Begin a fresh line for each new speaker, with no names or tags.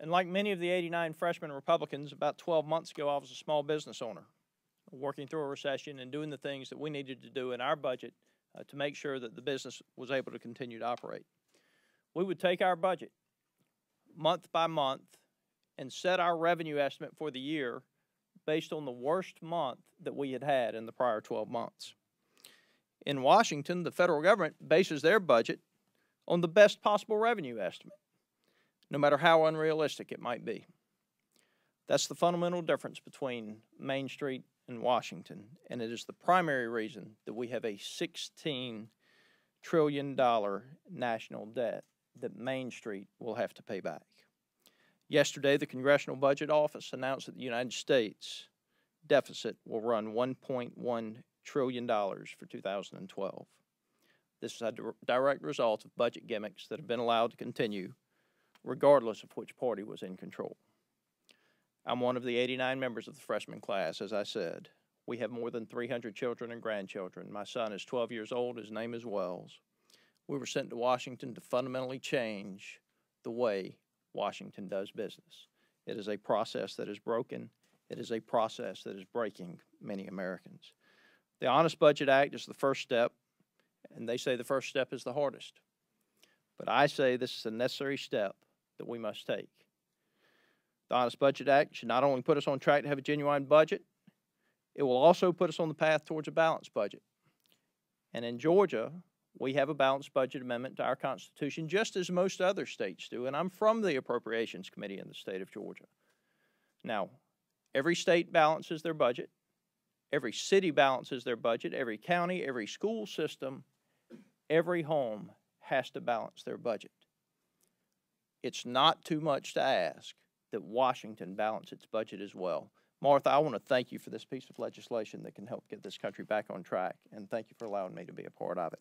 And like many of the 89 freshman Republicans, about 12 months ago, I was a small business owner, working through a recession and doing the things that we needed to do in our budget to make sure that the business was able to continue to operate. We would take our budget month by month and set our revenue estimate for the year based on the worst month that we had had in the prior 12 months. In Washington, the federal government bases their budget on the best possible revenue estimate, no matter how unrealistic it might be. That's the fundamental difference between Main Street and Washington, and it is the primary reason that we have a $16 trillion national debt that Main Street will have to pay back. Yesterday, the Congressional Budget Office announced that the United States deficit will run $1.1 trillion for 2012. This is a direct result of budget gimmicks that have been allowed to continue regardless of which party was in control. I'm one of the 89 members of the freshman class, as I said. We have more than 300 children and grandchildren. My son is 12 years old. His name is Wells. We were sent to Washington to fundamentally change the way Washington does business. It is a process that is broken. It is a process that is breaking many Americans. The Honest Budget Act is the first step, and they say the first step is the hardest. But I say this is a necessary step that we must take. The Honest Budget Act should not only put us on track to have a genuine budget, it will also put us on the path towards a balanced budget. And in Georgia, we have a balanced budget amendment to our Constitution, just as most other states do, and I'm from the Appropriations Committee in the state of Georgia. Now, every state balances their budget, every city balances their budget, every county, every school system, every home has to balance their budget. It's not too much to ask that Washington balance its budget as well. Martha, I want to thank you for this piece of legislation that can help get this country back on track, and thank you for allowing me to be a part of it.